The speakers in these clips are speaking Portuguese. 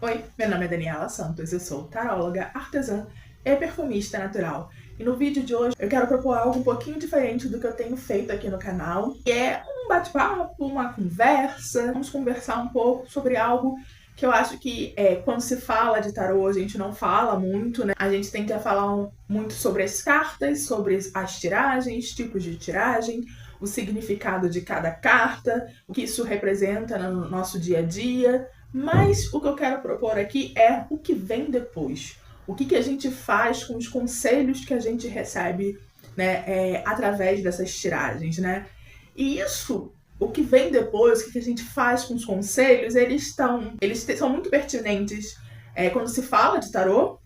Oi, meu nome é Daniela Santos, eu sou taróloga, artesã e perfumista natural. E no vídeo de hoje eu quero propor algo um pouquinho diferente do que eu tenho feito aqui no canal, que é um bate-papo, uma conversa. Vamos conversar um pouco sobre algo que eu acho que quando se fala de tarô a gente não fala muito, né? A gente tenta falar muito sobre as cartas, sobre as tiragens, tipos de tiragem, o significado de cada carta, o que isso representa no nosso dia a dia. Mas o que eu quero propor aqui é o que vem depois. O que a gente faz com os conselhos que a gente recebe, né, através dessas tiragens, né? E isso, o que vem depois, o que a gente faz com os conselhos, eles são muito pertinentes quando se fala de tarô,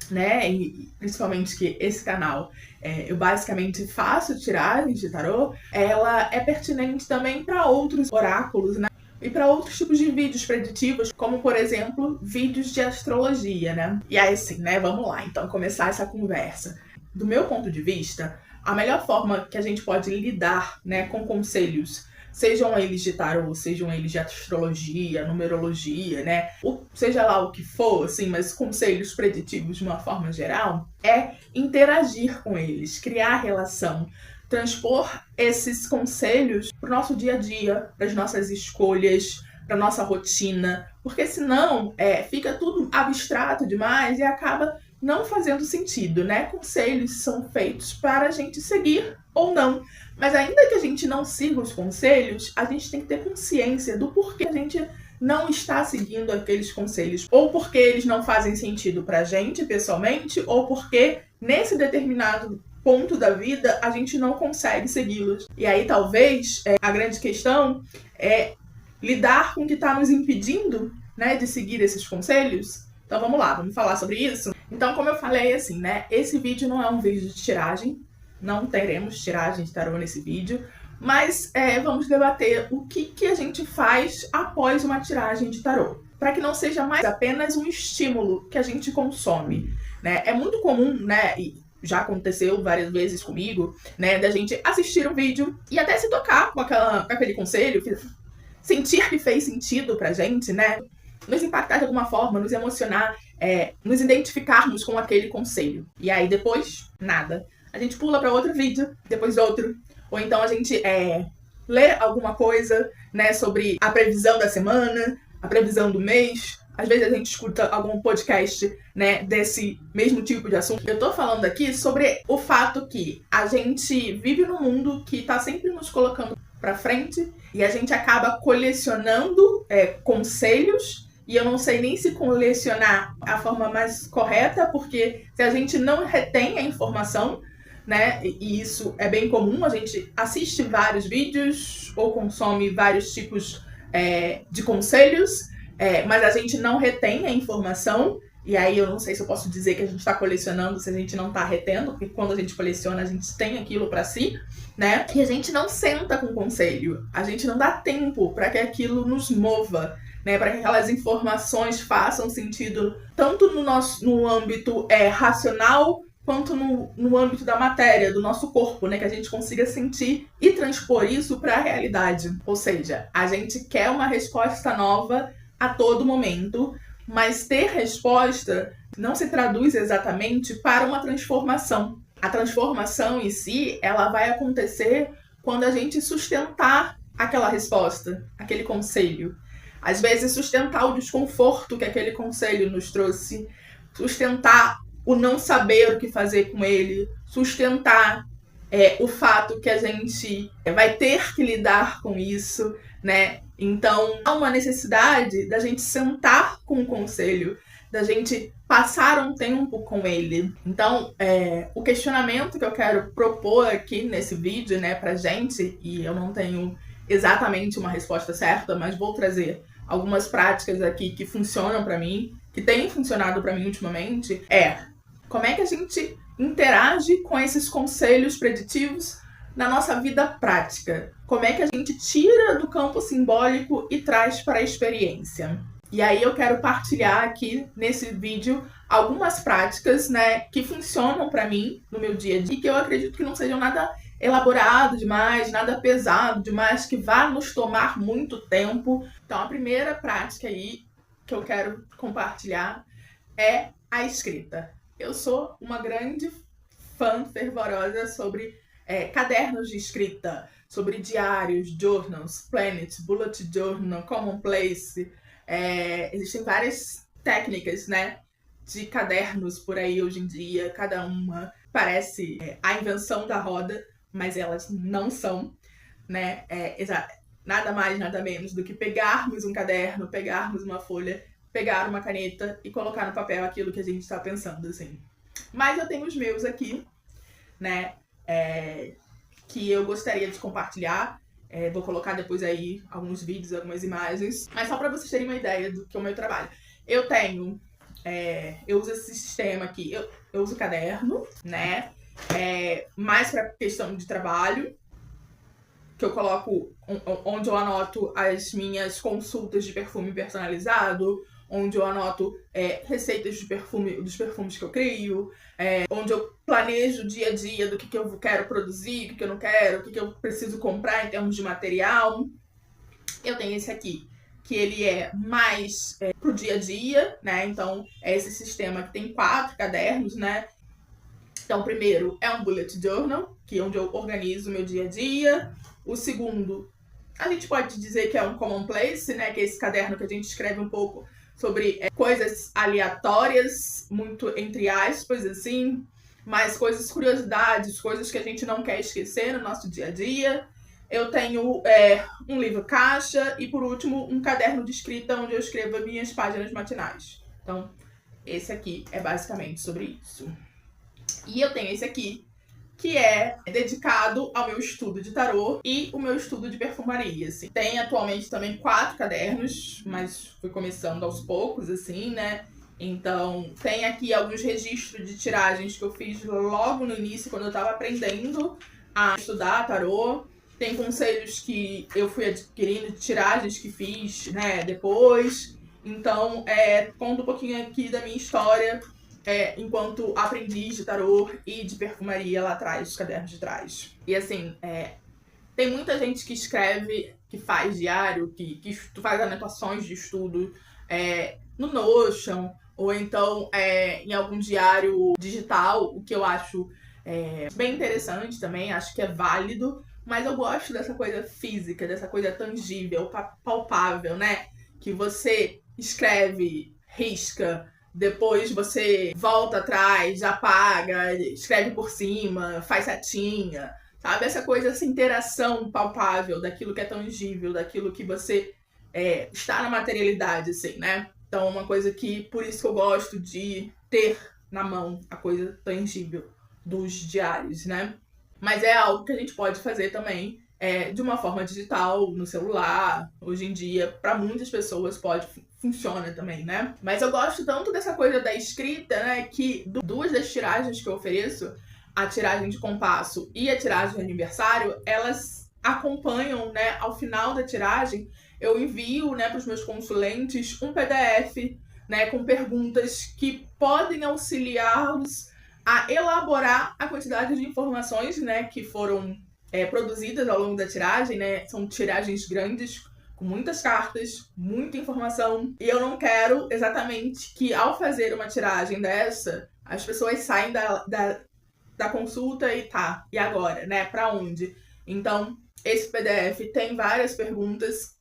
né? E principalmente que esse canal, eu basicamente faço tiragens de tarô, ela é pertinente também para outros oráculos, né? E para outros tipos de vídeos preditivos, como, por exemplo, vídeos de astrologia, né? E aí, sim, né? Vamos lá, então, começar essa conversa. Do meu ponto de vista, a melhor forma que a gente pode lidar, né, com conselhos, sejam eles de tarô, sejam eles de astrologia, numerologia, né? Ou seja lá o que for, assim, mas conselhos preditivos de uma forma geral, é interagir com eles, criar relação, transpor esses conselhos para o nosso dia a dia, para as nossas escolhas, para a nossa rotina, porque senão fica tudo abstrato demais e acaba não fazendo sentido, né? Conselhos são feitos para a gente seguir ou não, mas ainda que a gente não siga os conselhos, a gente tem que ter consciência do porquê a gente não está seguindo aqueles conselhos, ou porque eles não fazem sentido pra gente pessoalmente, ou porque nesse determinado ponto da vida a gente não consegue segui-los. E aí talvez a grande questão é lidar com o que está nos impedindo, né, de seguir esses conselhos. Então vamos lá, vamos falar sobre isso? Então, como eu falei, assim, né, esse vídeo não é um vídeo de tiragem, não teremos tiragem de tarô nesse vídeo, mas vamos debater o que a gente faz após uma tiragem de tarô, para que não seja mais apenas um estímulo que a gente consome, né? É muito comum, né, e já aconteceu várias vezes comigo, né, da gente assistir um vídeo e até se tocar com aquele conselho, sentir que fez sentido pra gente, né, nos impactar de alguma forma, nos emocionar, nos identificarmos com aquele conselho. E aí depois, nada. A gente pula para outro vídeo, depois outro. Ou então a gente lê alguma coisa, né, sobre a previsão da semana, a previsão do mês. Às vezes a gente escuta algum podcast, né, desse mesmo tipo de assunto. Eu tô falando aqui sobre o fato que a gente vive num mundo que tá sempre nos colocando pra frente e a gente acaba colecionando conselhos. E eu não sei nem se colecionar a forma mais correta, porque se a gente não retém a informação, né, e isso é bem comum, a gente assiste vários vídeos ou consome vários tipos de conselhos, mas a gente não retém a informação. E aí eu não sei se eu posso dizer que a gente está colecionando se a gente não está retendo, porque quando a gente coleciona a gente tem aquilo para si, né? E a gente não senta com o conselho, a gente não dá tempo para que aquilo nos mova, né? Para que aquelas informações façam sentido tanto no âmbito racional quanto no âmbito da matéria, do nosso corpo, né? Que a gente consiga sentir e transpor isso para a realidade. Ou seja, a gente quer uma resposta nova a todo momento, mas ter resposta não se traduz exatamente para uma transformação. A transformação em si, ela vai acontecer quando a gente sustentar aquela resposta, aquele conselho. Às vezes sustentar o desconforto que aquele conselho nos trouxe, sustentar o não saber o que fazer com ele, sustentar o fato que a gente vai ter que lidar com isso, né? Então, há uma necessidade da gente sentar com o conselho, da gente passar um tempo com ele. Então, o questionamento que eu quero propor aqui nesse vídeo, né, pra gente, e eu não tenho exatamente uma resposta certa, mas vou trazer algumas práticas aqui que funcionam pra mim, que têm funcionado pra mim ultimamente, como é que a gente interage com esses conselhos preditivos na nossa vida prática? Como é que a gente tira do campo simbólico e traz para a experiência? E aí eu quero partilhar aqui nesse vídeo algumas práticas, né, que funcionam para mim no meu dia a dia e que eu acredito que não sejam nada elaborado demais, nada pesado demais, que vá nos tomar muito tempo. Então a primeira prática aí que eu quero compartilhar é a escrita. Eu sou uma grande fã fervorosa sobre cadernos de escrita, sobre diários, journals, planet, bullet journal, commonplace. Existem várias técnicas, né, de cadernos por aí hoje em dia, cada uma parece a invenção da roda, mas elas não são, né? Nada mais, nada menos do que pegarmos um caderno, pegarmos uma folha, pegar uma caneta e colocar no papel aquilo que a gente está pensando, assim. Mas eu tenho os meus aqui, né? Que eu gostaria de compartilhar. Vou colocar depois aí alguns vídeos, algumas imagens. Mas só para vocês terem uma ideia do que é o meu trabalho. Eu tenho... eu uso esse sistema aqui. Eu uso caderno, né? Mais para questão de trabalho. Que eu coloco onde eu anoto as minhas consultas de perfume personalizado, onde eu anoto receitas de perfume, dos perfumes que eu crio, onde eu planejo o dia a dia do que eu quero produzir, o que eu não quero, o que eu preciso comprar em termos de material. Eu tenho esse aqui, que ele é mais pro dia a dia, né? Então, é esse sistema que tem 4 cadernos, né? Então, o primeiro é um bullet journal, que é onde eu organizo o meu dia a dia. O segundo, a gente pode dizer que é um commonplace, né? Que é esse caderno que a gente escreve um pouco sobre coisas aleatórias, muito entre aspas, assim, mas coisas, curiosidades, coisas que a gente não quer esquecer no nosso dia a dia. Eu tenho um livro caixa e, por último, um caderno de escrita onde eu escrevo as minhas páginas matinais. Então, esse aqui é basicamente sobre isso. E eu tenho esse aqui, que é dedicado ao meu estudo de tarô e o meu estudo de perfumaria, assim. Tem atualmente também 4 cadernos, mas fui começando aos poucos, assim, né? Então, tem aqui alguns registros de tiragens que eu fiz logo no início, quando eu tava aprendendo a estudar tarô. Tem conselhos que eu fui adquirindo de tiragens que fiz, né, depois. Então, conto um pouquinho aqui da minha história enquanto aprendiz de tarô e de perfumaria lá atrás, os cadernos de trás. E assim, tem muita gente que escreve, que faz diário, que faz anotações de estudo no Notion, ou então em algum diário digital, o que eu acho bem interessante também, acho que é válido, mas eu gosto dessa coisa física, dessa coisa tangível, palpável, né? Que você escreve, risca, depois você volta atrás, apaga, escreve por cima, faz setinha, sabe? Essa coisa, essa interação palpável daquilo que é tangível, daquilo que você está na materialidade, assim, né? Então, uma coisa que, por isso que eu gosto de ter na mão a coisa tangível dos diários, né? Mas é algo que a gente pode fazer também de uma forma digital, no celular. Hoje em dia, para muitas pessoas funciona também, né? Mas eu gosto tanto dessa coisa da escrita, né, que 2 das tiragens que eu ofereço, a tiragem de compasso e a tiragem de aniversário, elas acompanham, né, ao final da tiragem, eu envio, né, para os meus consulentes um PDF, né, com perguntas que podem auxiliá-los a elaborar a quantidade de informações, né, que foram produzidas ao longo da tiragem, né? São tiragens grandes, com muitas cartas, muita informação. E eu não quero exatamente que, ao fazer uma tiragem dessa, as pessoas saem da consulta e e agora, né? Pra onde? Então, esse PDF tem várias perguntas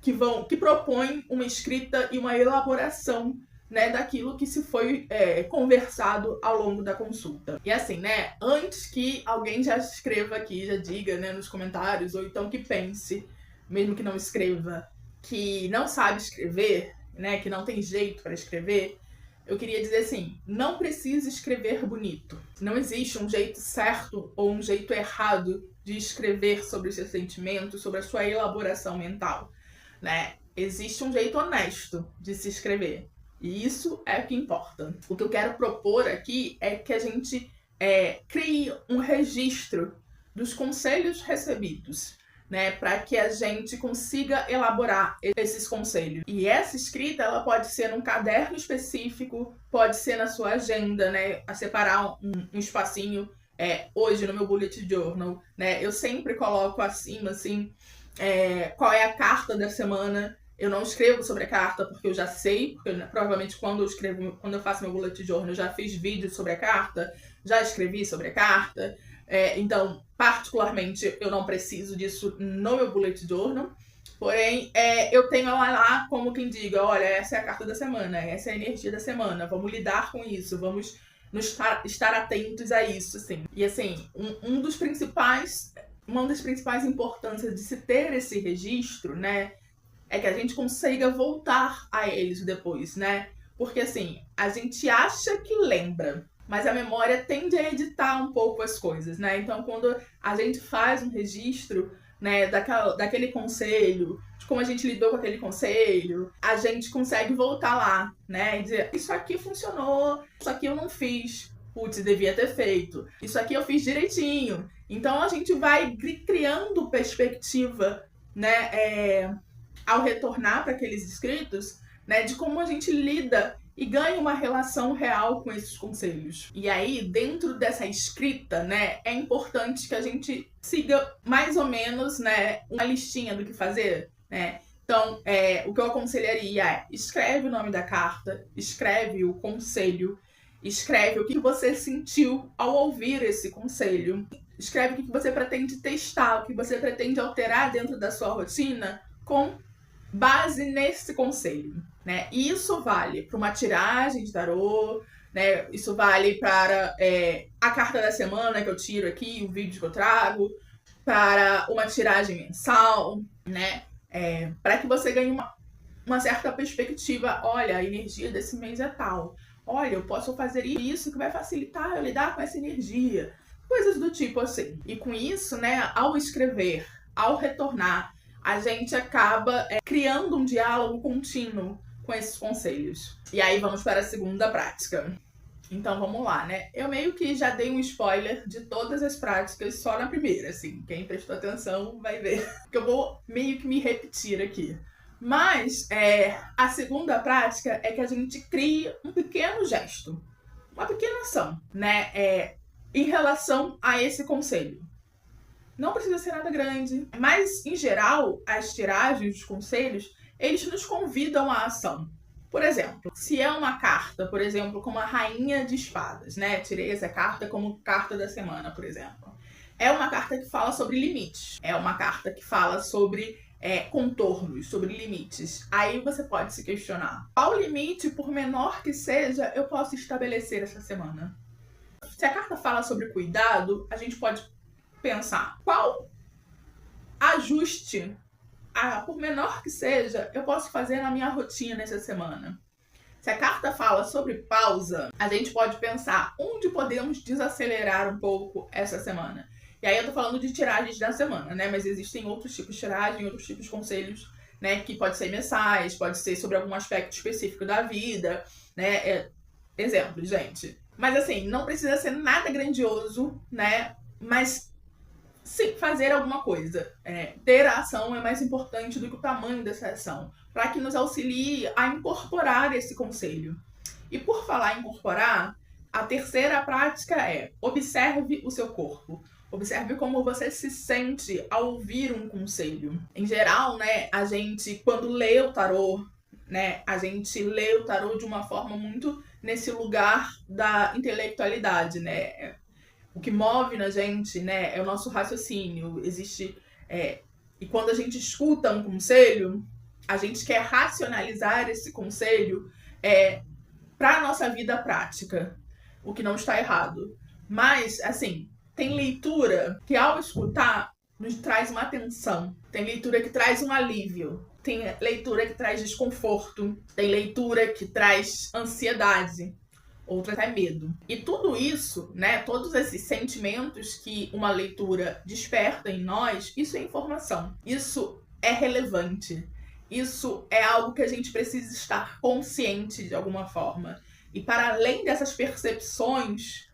que propõem uma escrita e uma elaboração, né, daquilo que se foi conversado ao longo da consulta. E assim, né, antes que alguém já escreva aqui, já diga, né, nos comentários, ou então que pense, mesmo que não escreva, que não sabe escrever, né, que não tem jeito para escrever, eu queria dizer assim, não precisa escrever bonito. Não existe um jeito certo ou um jeito errado de escrever sobre os seus sentimentos, sobre a sua elaboração mental, né? Existe um jeito honesto de se escrever. E isso é o que importa. O que eu quero propor aqui é que a gente crie um registro dos conselhos recebidos, né, para que a gente consiga elaborar esses conselhos. E essa escrita, ela pode ser num caderno específico, pode ser na sua agenda, né, a separar um espacinho. Hoje no meu bullet journal, né, eu sempre coloco acima, assim, qual é a carta da semana Eu não escrevo sobre a carta porque eu já sei, porque provavelmente quando eu faço meu bullet journal, eu já fiz vídeos sobre a carta, já escrevi sobre a carta. Então, particularmente, eu não preciso disso no meu bullet journal. Porém, eu tenho ela lá como quem diga, olha, essa é a carta da semana, essa é a energia da semana, vamos lidar com isso, vamos estar atentos a isso, assim. E assim, uma das principais importâncias de se ter esse registro, né, é que a gente consiga voltar a eles depois, né? Porque assim, a gente acha que lembra, mas a memória tende a editar um pouco as coisas, né? Então, quando a gente faz um registro, né, daquele conselho, de como a gente lidou com aquele conselho, a gente consegue voltar lá, né, e dizer, isso aqui funcionou, isso aqui eu não fiz, putz, devia ter feito, isso aqui eu fiz direitinho. Então a gente vai criando perspectiva, né, ao retornar para aqueles escritos, né, de como a gente lida e ganha uma relação real com esses conselhos. E aí, dentro dessa escrita, né, é importante que a gente siga mais ou menos, né, uma listinha do que fazer, né? Então, o que eu aconselharia é, escreve o nome da carta, escreve o conselho, escreve o que você sentiu ao ouvir esse conselho, escreve o que você pretende testar, o que você pretende alterar dentro da sua rotina com base nesse conselho, né? E isso vale para uma tiragem de tarô, né? Isso vale para a carta da semana que eu tiro aqui, o vídeo que eu trago, para uma tiragem mensal, né? Para que você ganhe uma certa perspectiva. Olha, a energia desse mês é tal. Olha, eu posso fazer isso que vai facilitar eu lidar com essa energia. Coisas do tipo assim. E com isso, né, ao escrever, ao retornar, a gente acaba criando um diálogo contínuo com esses conselhos. E aí vamos para a segunda prática. Então vamos lá, né? Eu meio que já dei um spoiler de todas as práticas só na primeira, assim. Quem prestou atenção vai ver que eu vou meio que me repetir aqui. Mas a segunda prática é que a gente cria um pequeno gesto, uma pequena ação, né? Em relação a esse conselho. Não precisa ser nada grande, mas em geral, as tiragens, os conselhos, eles nos convidam à ação. Por exemplo, se é uma carta, por exemplo, como a Rainha de Espadas, né? Tirei essa carta como carta da semana, por exemplo. É uma carta que fala sobre limites. É uma carta que fala sobre contornos, sobre limites. Aí você pode se questionar: qual limite, por menor que seja, eu posso estabelecer essa semana? Se a carta fala sobre cuidado, a gente pode pensar qual ajuste, por menor que seja, eu posso fazer na minha rotina essa semana. Se a carta fala sobre pausa, a gente pode pensar onde podemos desacelerar um pouco essa semana. E aí eu tô falando de tiragens da semana, né? Mas existem outros tipos de tiragem, outros tipos de conselhos, né? Que pode ser mensais, pode ser sobre algum aspecto específico da vida, né? Exemplo, gente. Mas assim, não precisa ser nada grandioso, né? Mas sim, fazer alguma coisa. Ter a ação é mais importante do que o tamanho dessa ação, para que nos auxilie a incorporar esse conselho. E por falar em incorporar, a terceira prática é observe o seu corpo. Observe como você se sente ao ouvir um conselho. Em geral, né, a gente, quando lê o tarô, né, a gente lê o tarô de uma forma muito nesse lugar da intelectualidade, né? O que move na gente, né, é o nosso raciocínio. Existe. E quando a gente escuta um conselho, a gente quer racionalizar esse conselho para a nossa vida prática, o que não está errado. Mas, assim, tem leitura que ao escutar nos traz uma atenção. Tem leitura que traz um alívio. Tem leitura que traz desconforto. Tem leitura que traz ansiedade. Outra é medo. E tudo isso, né, todos esses sentimentos que uma leitura desperta em nós, isso é informação. Isso é relevante. Isso é algo que a gente precisa estar consciente de alguma forma. E para além dessas percepções,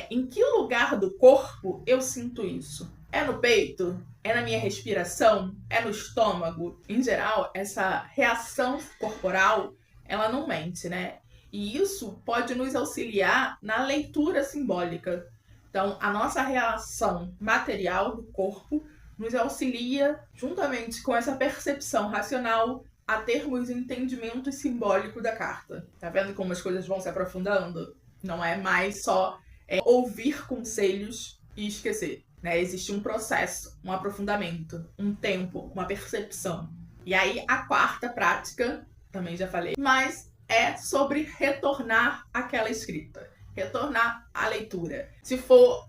em que lugar do corpo eu sinto isso? É no peito? É na minha respiração? É no estômago? Em geral, essa reação corporal, ela não mente, né? E isso pode nos auxiliar na leitura simbólica. Então, a nossa reação material do corpo nos auxilia, juntamente com essa percepção racional, a termos entendimentos simbólicos da carta. Tá vendo como as coisas vão se aprofundando? Não é mais só ouvir conselhos e esquecer, né? Existe um processo, um aprofundamento, um tempo, uma percepção. E aí a quarta prática, também já falei, mas é sobre retornar àquela escrita, retornar à leitura. Se for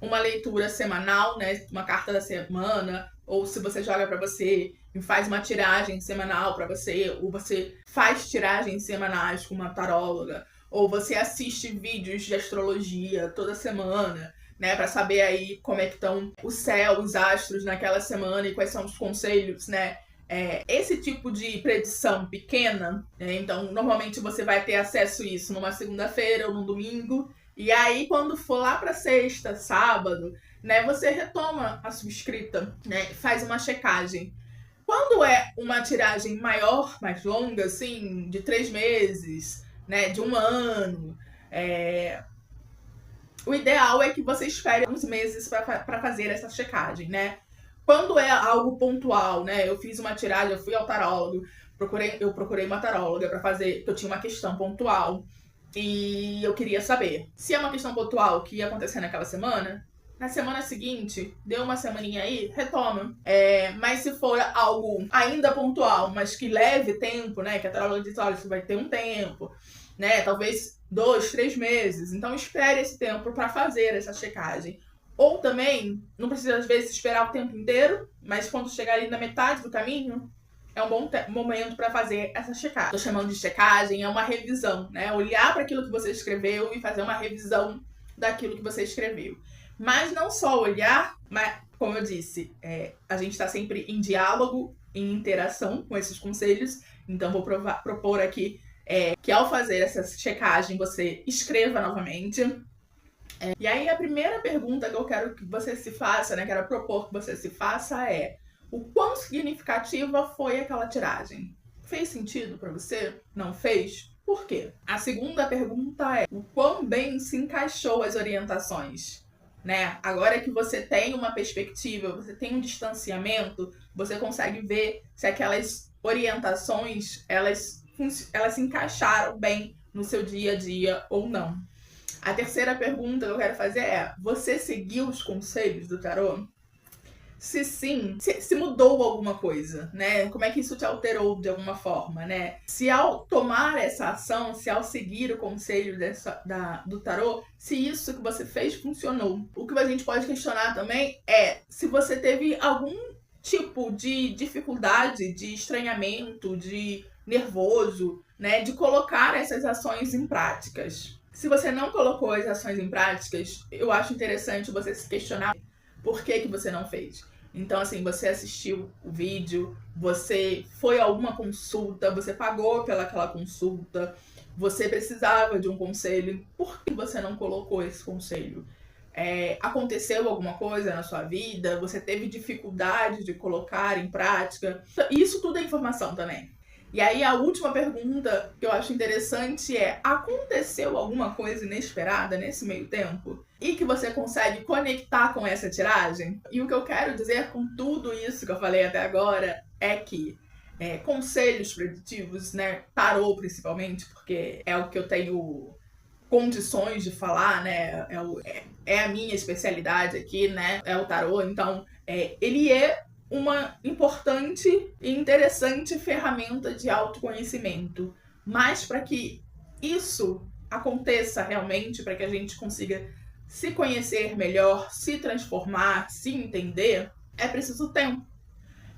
uma leitura semanal, né, uma carta da semana, ou se você joga para você e faz uma tiragem semanal para você, ou você faz tiragens semanais com uma taróloga, ou você assiste vídeos de astrologia toda semana, né, para saber aí como é que estão o céu, os astros naquela semana e quais são os conselhos, né? Esse tipo de predição pequena, então normalmente você vai ter acesso a isso numa segunda-feira ou num domingo, e aí quando for lá para sexta, sábado, né, você retoma a sua escrita, né, faz uma checagem. Quando é uma tiragem maior, mais longa, assim, de 3 meses, né, de 1 ano, o ideal é que você espere uns meses para fazer essa checagem, né? Quando é algo pontual, né? Eu fiz uma tiragem, eu fui ao tarólogo, eu procurei uma taróloga para fazer, porque eu tinha uma questão pontual e eu queria saber se é uma questão pontual que ia acontecer naquela semana. Na semana seguinte, deu uma semaninha aí, retoma. Mas se for algo ainda pontual, mas que leve tempo, né? Que a taróloga diz, olha, isso vai ter um tempo, né? Talvez 2, 3 meses. Então espere esse tempo para fazer essa checagem. Ou também, não precisa às vezes esperar o tempo inteiro, mas quando chegar ali na metade do caminho, é um bom momento para fazer essa checagem. Tô chamando de checagem, é uma revisão, né? Olhar para aquilo que você escreveu e fazer uma revisão daquilo que você escreveu. Mas não só olhar, mas, como eu disse, a gente está sempre em diálogo, em interação com esses conselhos. Então, vou propor aqui que ao fazer essa checagem, você escreva novamente. E aí, a primeira pergunta que eu quero que você se faça, né, quero propor que você se faça é: o quão significativa foi aquela tiragem? Fez sentido para você? Não fez? Por quê? A segunda pergunta é: o quão bem se encaixou as orientações? Né? Agora que você tem uma perspectiva, você tem um distanciamento, você consegue ver se aquelas orientações elas se encaixaram bem no seu dia a dia ou não. A terceira pergunta que eu quero fazer é: você seguiu os conselhos do tarô? Se sim, se mudou alguma coisa, né? Como é que isso te alterou de alguma forma, né? Se ao tomar essa ação, se ao seguir o conselho do tarô, se isso que você fez funcionou. O que a gente pode questionar também é se você teve algum tipo de dificuldade, de estranhamento, de nervoso, né? De colocar essas ações em práticas. Se você não colocou as ações em práticas, eu acho interessante você se questionar por que você não fez. Então, assim, você assistiu o vídeo, você foi a alguma consulta, você pagou pelaquela consulta, você precisava de um conselho, por que você não colocou esse conselho? Aconteceu alguma coisa na sua vida? Você teve dificuldade de colocar em prática? Isso tudo é informação também. E aí a última pergunta que eu acho interessante é: aconteceu alguma coisa inesperada nesse meio tempo? E que você consegue conectar com essa tiragem? E o que eu quero dizer com tudo isso que eu falei até agora é que conselhos preditivos, né, tarô principalmente, porque é o que eu tenho condições de falar, né, é a minha especialidade aqui, né, é o tarô, então ele é uma importante e interessante ferramenta de autoconhecimento. Mas para que isso aconteça realmente, para que a gente consiga se conhecer melhor, se transformar, se entender, é preciso tempo,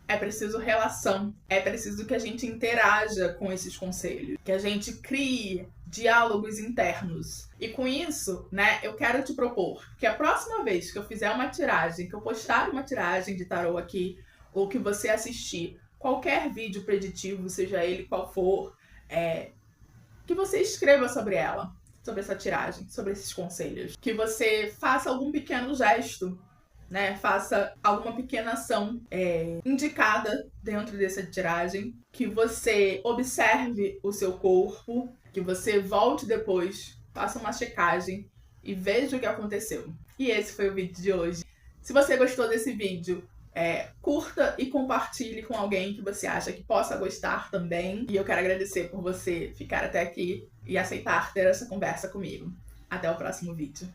é preciso relação, é preciso que a gente interaja com esses conselhos, que a gente crie diálogos internos. E com isso, né, eu quero te propor que a próxima vez que eu fizer uma tiragem, que eu postar uma tiragem de tarô aqui, ou que você assistir qualquer vídeo preditivo, seja ele qual for, que você escreva sobre ela, sobre essa tiragem, sobre esses conselhos. Que você faça algum pequeno gesto, né? Faça alguma pequena ação indicada dentro dessa tiragem. Que você observe o seu corpo, que você volte depois, faça uma checagem e veja o que aconteceu. E esse foi o vídeo de hoje. Se você gostou desse vídeo, curta e compartilhe com alguém que você acha que possa gostar também. E eu quero agradecer por você ficar até aqui e aceitar ter essa conversa comigo. Até o próximo vídeo.